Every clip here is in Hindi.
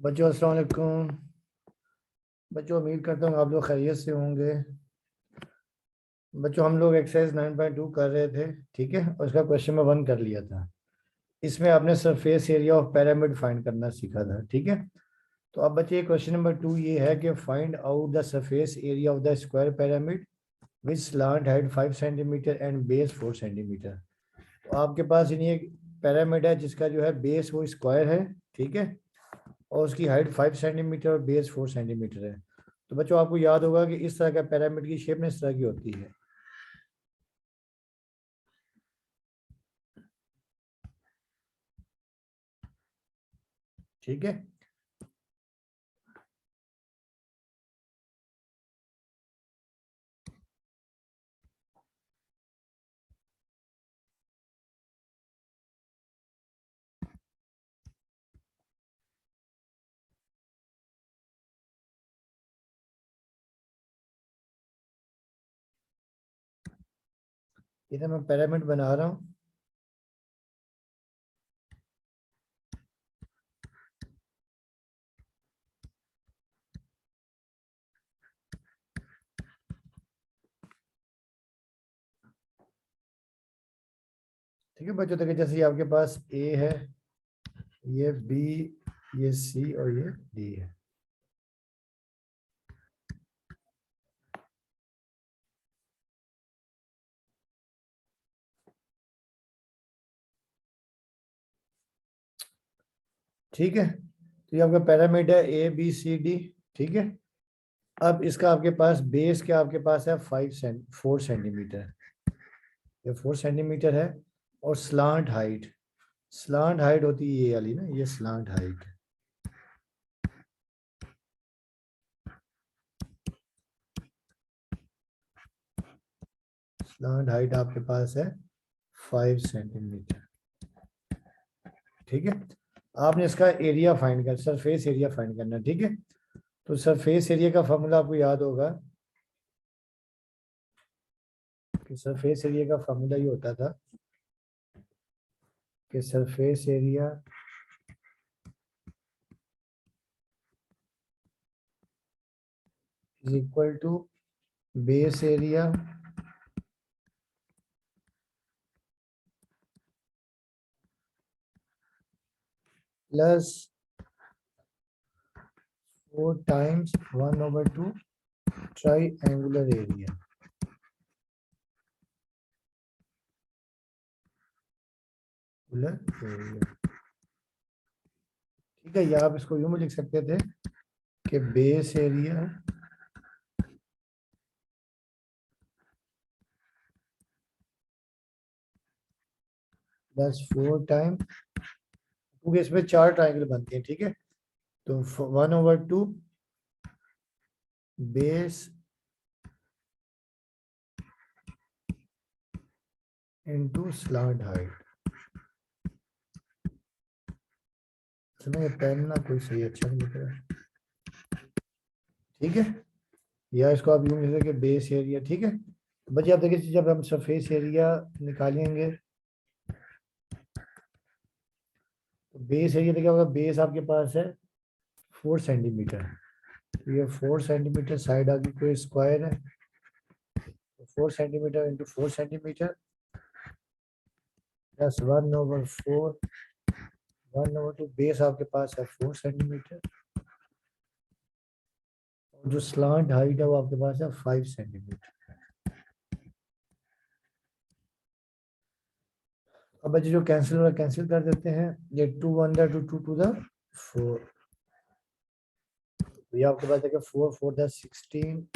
बच्चों अस्सलाम वालेकुम। बच्चों उम्मीद करता हूँ आप लोग खैरियत से होंगे। बच्चों हम लोग एक्सरसाइज 9.2 कर रहे थे, ठीक है, और उसका क्वेश्चन नंबर 1 कर लिया था। इसमें आपने surface area of pyramid find करना सीखा था, ठीक है। तो अब बच्चे क्वेश्चन नंबर 2 ये है कि find out the surface area of the square pyramid with slant height 5 centimetre and base 4 centimetre. तो आपके पास यानी एक पिरामिड है जिसका जो है बेस वो स्क्वायर है, ठीक है, और उसकी हाइट 5 सेंटीमीटर और बेस 4 सेंटीमीटर है। तो बच्चों आपको याद होगा कि इस तरह का पिरामिड की शेप में इस तरह की होती है, ठीक है। इधर मैं पिरामिड बना रहा हूँ, ठीक है बच्चों। देखिए जैसे ये आपके पास ए है, ये बी, ये सी और ये डी है। ठीक है, तो ये आपका पिरामिड है ए बी सी डी, ठीक है। अब इसका आपके पास बेस क्या आपके पास है 4 सेंटीमीटर, ये 4 सेंटीमीटर है। और स्लांट हाइट होती है ये वाली ना, ये स्लांट हाइट। स्लांट हाइट आपके पास है 5 सेंटीमीटर, ठीक है। आपने इसका area find curved surface area find करना, ठीक है। तो सरफेस एरिया का फॉर्मूला आपको याद होगा कि सरफेस एरिया का फॉर्मूला ये होता था कि surface area is equal to base area plus 4 times 1/2 triangular area. ठीक है, या आप इसको यूं भी लिख सकते थे कि बेस एरिया प्लस 4 टाइम, क्योंकि इसमें 4 ट्राइंगल बनते हैं, ठीक है। तो 1/2 बेस इंटू स्लांट हाइट। इसमें पेन ना कोई सही अच्छा नहीं लिख रहा है, ठीक है। या इसको आप यूं लिख सकते बेस एरिया, ठीक है। तो बच्चे आप देखिए जब हम सरफेस एरिया निकालेंगे तो बेस एरिया देखिए होगा, बेस आपके पास है 4 सेंटीमीटर। तो ये 4 सेंटीमीटर साइड आगे कोई स्क्वायर है, तो 4 centimetre into 4 centimetre plus 1/4 1/2 base आपके पास है 4 सेंटीमीटर और जो स्लांट हाइट है वो आपके पास है 5 सेंटीमीटर। अब बच्चे जो कैंसिल कर देते हैं, ये 2 1 2 2 टू द 4, तो ये आपके पास है 4 4 द 16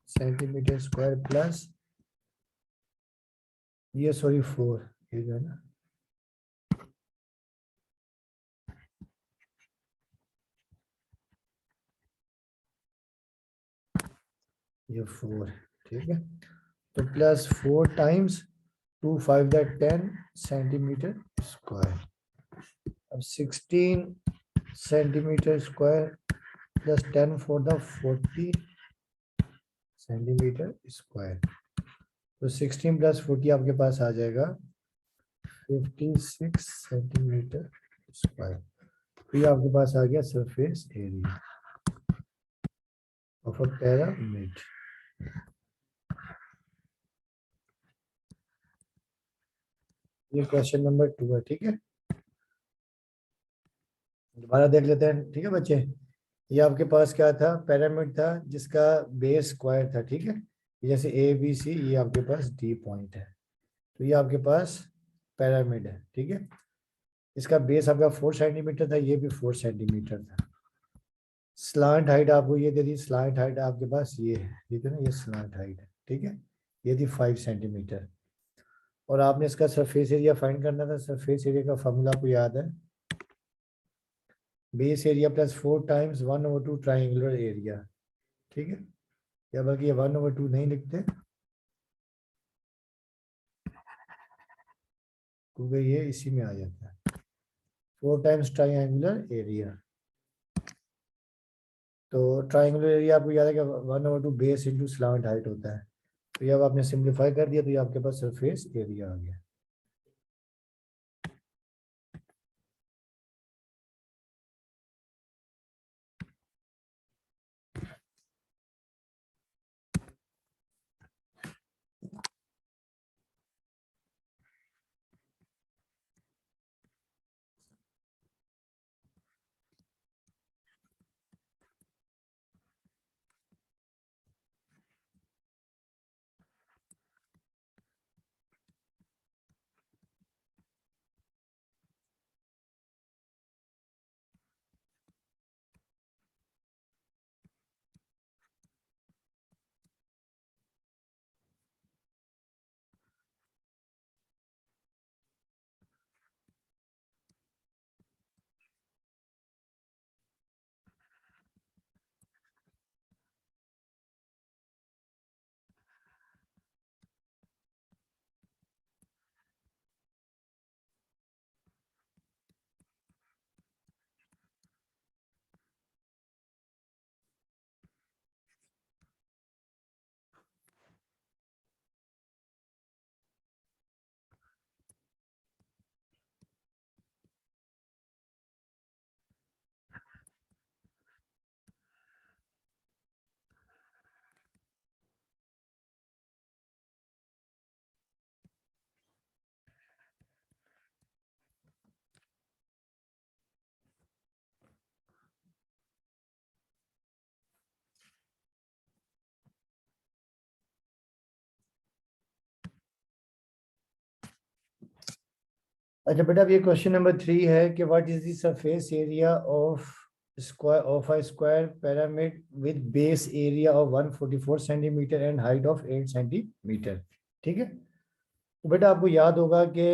सेंटीमीटर स्क्वायर प्लस ये सॉरी 4, ये जो है ना ये 4, ठीक है। तो plus 4 times 2 5 the 10 centimetre square. अब 16 centimetre square plus 10 4 the 40 centimetre square. तो 16 प्लस 40 आपके पास आ जाएगा 56 सेंटीमीटर स्क्वायर। तो ये आपके पास आ गया surface area of a pyramid. ये क्वेश्चन नंबर 2 है, ठीक है। दोबारा देख लेते हैं, ठीक है बच्चे। ये आपके पास क्या था, पिरामिड था जिसका बेस स्क्वायर था, ठीक है। जैसे ए बी सी, ये आपके पास डी पॉइंट है, तो ये आपके पास पिरामिड है, ठीक है। इसका बेस आपका 4 सेंटीमीटर था, ये भी 4 सेंटीमीटर था। स्लांट हाइट आपको ये दे दी, स्लांट हाइट आपके पास ये है, ठीक है ना, ये स्लांट हाइट है, ठीक है। ये थी 5 सेंटीमीटर। और आपने इसका सरफेस एरिया फाइंड करना था। सरफेस एरिया का फॉर्मूला आपको याद है, base area plus 4 times 1/2 triangular area, ठीक है। या बल्कि ये 1/2 नहीं लिखते, क्योंकि ये इसी में आ जाता है, 4 टाइम्स ट्राइंगुलर एरिया। तो ट्राइंगुलर एरिया आपको याद है कि 1/2 बेस इंटू स्लांट हाइट होता है। तो ये अब आपने सिंप्लीफाई कर दिया, तो ये आपके पास सरफेस एरिया आ गया। अच्छा बेटा, अब ये क्वेश्चन नंबर 3 है कि what is the surface area of square of a square pyramid with base area of 144 centimetre and height of 8 centimetre, ठीक है। तो बेटा आपको याद होगा कि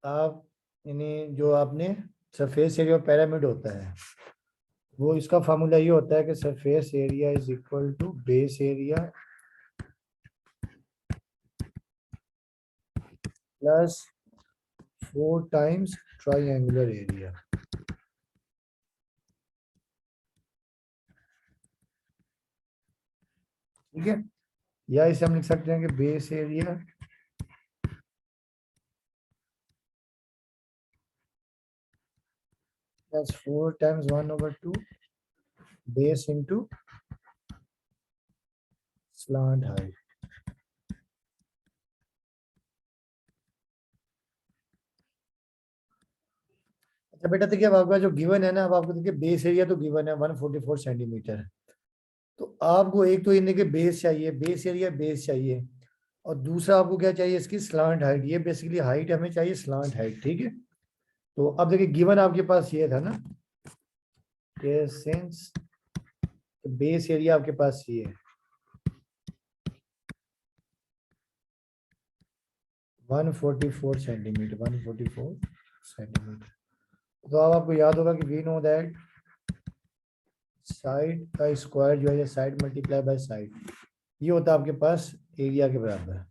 आप, यानी जो आपने सरफेस एरिया ऑफ पिरामिड होता है, वो इसका फार्मूला ये होता है कि surface area is equal to base area plus 4 times triangular area, ठीक है। या इसे हम लिख सकते हैं कि base area plus 4 times 1/2 base into slant height. अच्छा बेटा, देखिए अब आपका जो गिवन है ना, अब आपको देखिए बेस एरिया तो गिवन है 144 सेंटीमीटर। तो आपको एक तो इनके बेस चाहिए, बेस एरिया बेस चाहिए, और दूसरा आपको क्या चाहिए, इसकी स्लांट हाइट। ये बेसिकली हाइट हमें चाहिए, स्लांट हाइट, ठीक है। तो अब देखिए गिवन आपके पास ये था ना कि सिंस बेस एरिया आपके पास ये है 144 सेंटीमीटर, 144 सेंटीमीटर। तो अब आपको याद होगा कि वी नो दैट साइड का स्क्वायर जो है, साइड मल्टीप्लाई बाय साइड, ये होता है आपके पास एरिया के बराबर,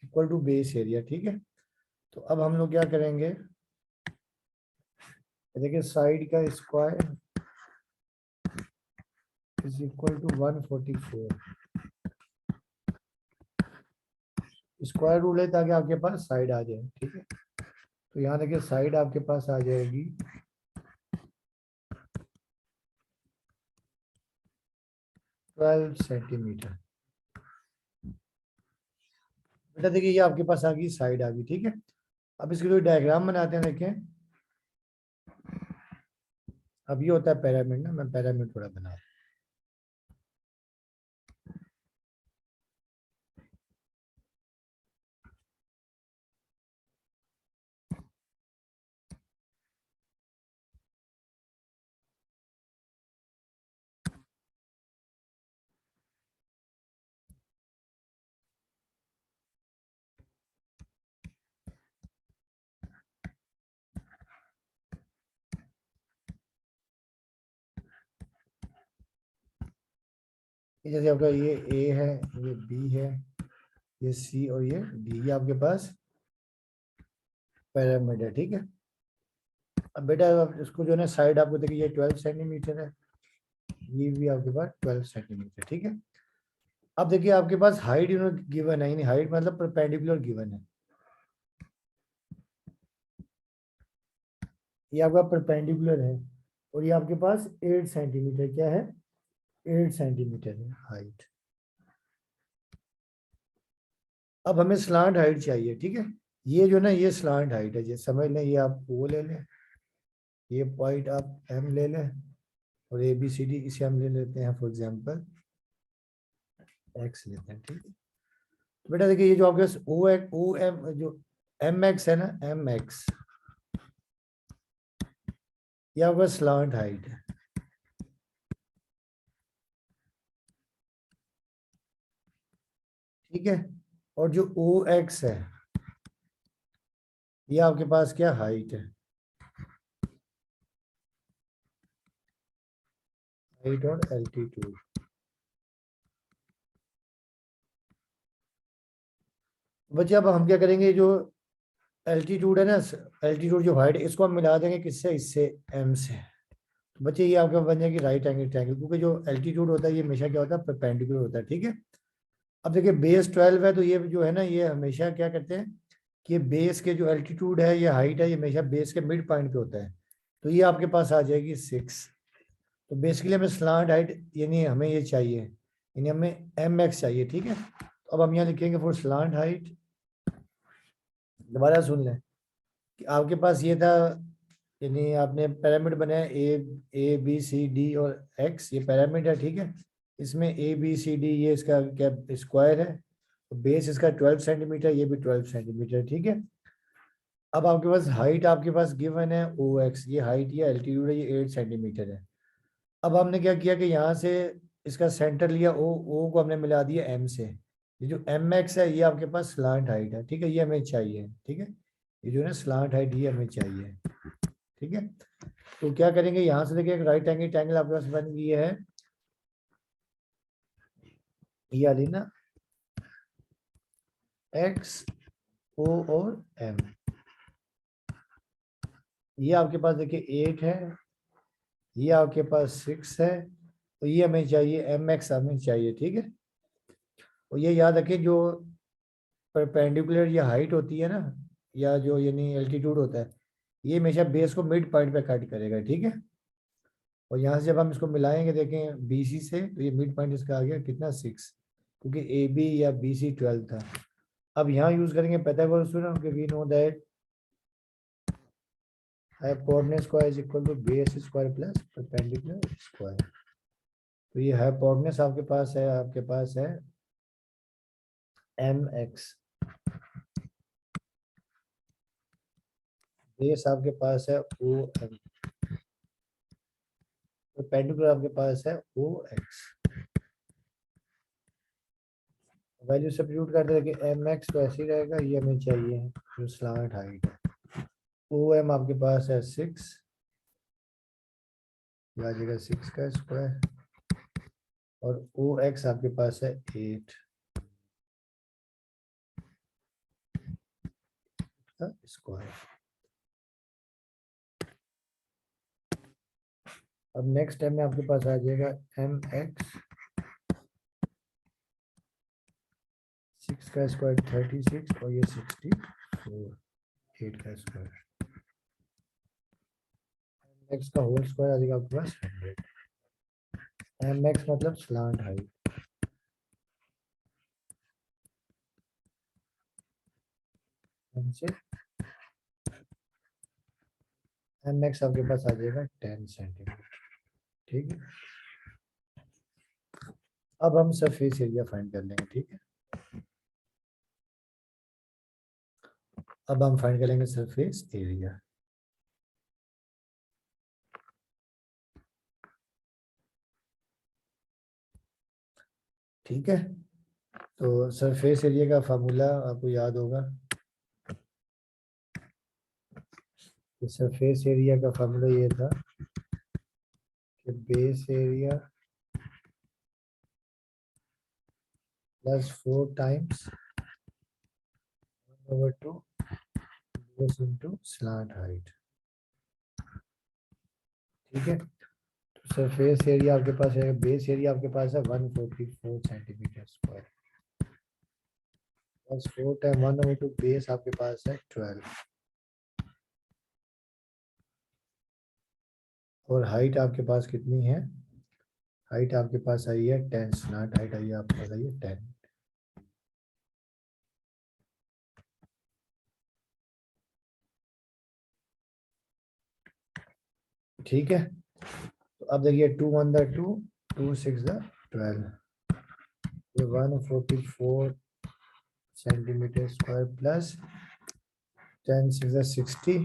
इक्वल टू बेस एरिया, ठीक है। तो अब हम लोग क्या करेंगे, देखिए साइड का square is equal to 144, square rule है ताकि आपके पास साइड आ जाए, ठीक है। तो यहाँ देखिए साइड आपके पास आ जाएगी 12 सेंटीमीटर। बेटा देखिए ये आपके पास आ गई, साइड आ गई, ठीक है। अब इसकी कोई डायग्राम बनाते हैं, देखें। अब ये होता है पिरामिड ना, मैं पिरामिड थोड़ा बना, जैसे आपका ये ए है, ये बी है, ये सी और ये डी, ये आपके पास पिरामिड है, ठीक है। अब बेटा अब इसको जो है ना साइड आपको देखिए ये 12 सेंटीमीटर है, ये भी आपके पास 12 सेंटीमीटर, ठीक है। अब देखिए आपके पास हाइट गिवन है, यानी हाइट मतलब परपेंडिकुलर गिवन है। ये आपका परपेंडिकुलर है और ये आपके पास 8 सेंटीमीटर क्या है, 8 सेंटीमीटर है हाइट। अब हमें स्लांट हाइट चाहिए, ठीक है। ये जो ना ये स्लांट हाइट है, ये समझ लें, ये आप वो ले लें, ये पॉइंट आप एम ले लें और ए बी सी डी इसे हम ले लेते हैं फॉर एग्जांपल एक्स लेते हैं, ठीक है। तो बेटा देखिए ये जो आपके पास ओ एम जो एम एक्स है ना, एम एक्स, ये आपका स्लांट हाइट है, ठीक है। और जो ओ एक्स है ये आपके पास क्या हाइट है, हाइट और एल्टीट्यूड। बच्चे अब हम क्या करेंगे, जो एल्टीट्यूड है ना, एल्टीट्यूड जो हाइट है इसको हम मिला देंगे किससे, इससे एम से। तो बच्चे ये आपका बन जाएगी राइट एंगल ट्रायंगल, क्योंकि जो एल्टीट्यूड होता है ये हमेशा क्या होता है, परपेंडिकुलर होता है, ठीक है। अब देखिए बेस 12 है, तो ये जो है ना ये हमेशा क्या करते हैं कि ये बेस के जो एल्टीट्यूड है, ये हाइट है, ये हमेशा बेस के मिड पॉइंट पे होता है। तो ये आपके पास आ जाएगी 6। तो बेसिकली हमें स्लांट हाइट यानी हमें ये चाहिए, यानी हमें एम एक्स चाहिए, ठीक है। तो अब हम यहाँ लिखेंगे फॉर स्लांट हाइट, दोबारा सुन लें कि आपके पास ये था, यानी आपने पिरामिड बनाया ए बी सी डी और एक्स, ये पिरामिड है, ठीक है। इसमें ए बी सी डी ये इसका क्या स्क्वायर है, तो बेस इसका 12 सेंटीमीटर, ये भी 12 सेंटीमीटर, ठीक है। अब आपके पास हाइट आपके पास गिवन है ओ एक्स, ये हाइट ये एल्टीट्यूड है, ये 8 सेंटीमीटर है। अब हमने क्या किया कि यहाँ से इसका सेंटर लिया ओ, ओ को हमने मिला दिया एम से। ये जो एम एक्स है ये आपके पास स्लांट हाइट है, ठीक है, ये हमें चाहिए, ठीक है। ये जो है ना स्लांट हाइट ये हमें चाहिए, ठीक है। तो क्या करेंगे, यहाँ से देखिए एक राइट एंगल ट्रायंगल आपके पास बन गई है, ये वाली ना, एक्स ओ और एम। ये आपके पास देखिए 8 है, ये आपके पास 6 है, तो ये हमें चाहिए एम एक्स हमें चाहिए, ठीक है। और ये याद रखें जो परपेंडिकुलर ये हाइट होती है ना, या जो यानी एल्टीट्यूड होता है, ये हमेशा बेस को मिड पॉइंट पे कट करेगा, ठीक है। और यहाँ से जब हम इसको मिलाएंगे देखें बीसी से, तो ये मिड पॉइंट इसका आ गया कितना 6, क्योंकि ए बी या बी सी 12 था। अब यहाँ यूज करेंगे पाइथागोरस थ्योरम, क्योंकि we know that hypotenuse square is equal to base square plus perpendicular square. तो ये हाइपोटेन्यूज आपके पास है, आपके पास है एम एक्स, बेस आपके पास है ओ एम, परपेंडिकुलर आपके पास है ओ एक्स। वैल्यू सब्स्टिट्यूट कर दे कि एम एक्स तो ऐसे ही रहेगा, ये हमें चाहिए जो स्लांट हाइट है। ओ एम आपके पास है 6, आ जाएगा 6 का स्क्वायर, और ओ एक्स आपके पास है 8 का स्क्वायर। अब नेक्स्ट टाइम में आपके पास आ जाएगा एम एक्स 6 का स्क्वायर 36 और ये 64, 8 का स्क्वायर, x का होल स्क्वायर आ जाएगा आपके पास 100। mx मतलब स्लांट हाइट, mx आपके पास आ जाएगा 10 सेंटीमीटर। ठीक है, अब हम सरफेस एरिया फाइंड कर लेंगे। ठीक है, अब हम फाइंड करेंगे सरफेस एरिया। ठीक है, तो सरफेस एरिया का फार्मूला आपको याद होगा। तो सरफेस एरिया का फार्मूला ये था कि base area plus 4 times 1/2 base into slant height. ठीक है, तो सरफेस एरिया आपके पास है, बेस एरिया आपके पास है 144 centimetre square, plus 4 time 1/2 base आपके पास है 12, और हाइट आपके पास कितनी है? हाइट आपके पास आई है 10, स्लांट हाइट आई है आपके पास आई है 10। ठीक है, तो अब देखिए 2 1 द 2, 2 6 द 12, ये 144 centimetre square plus 10 6 the 60,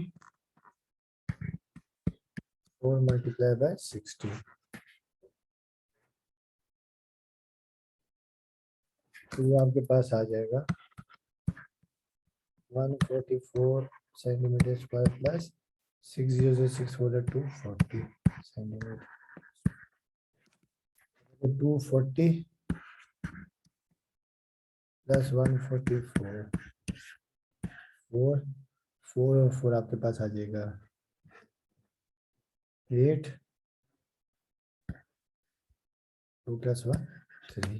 4 multiply by 60, तो ये आपके पास आ जाएगा 144 सेंटीमीटर स्क्वायर प्लस 6 0 से 6 4 240 सेंटीमीटर, 240 प्लस 144, 4 4 और 4 आपके पास आ जाएगा 8, 2 + 1 3।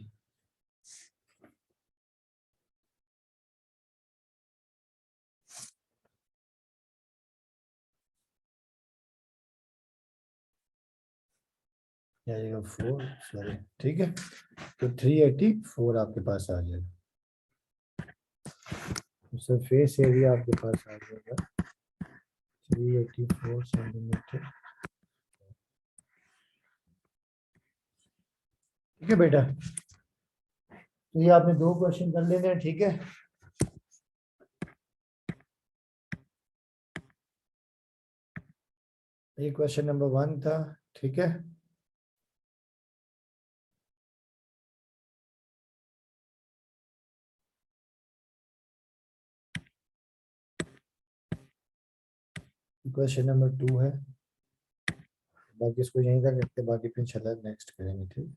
आएगा 4, सॉरी। ठीक है, तो 384 आपके पास आ जाएगा। सरफेस एरिया आपके पास आ जाएगा 384 सेंटीमीटर। ठीक है बेटा, तो ये आपने 2 क्वेश्चन कर लेने हैं। ठीक है, ये क्वेश्चन नंबर 1 था। ठीक है, क्वेश्चन नंबर 2 है। बाकी इसको यहीं तक रखते, बाकी फिर इंशाल्लाह नेक्स्ट करेंगे। ठीक,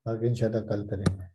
बाकी इंशाल्लाह कल करेंगे।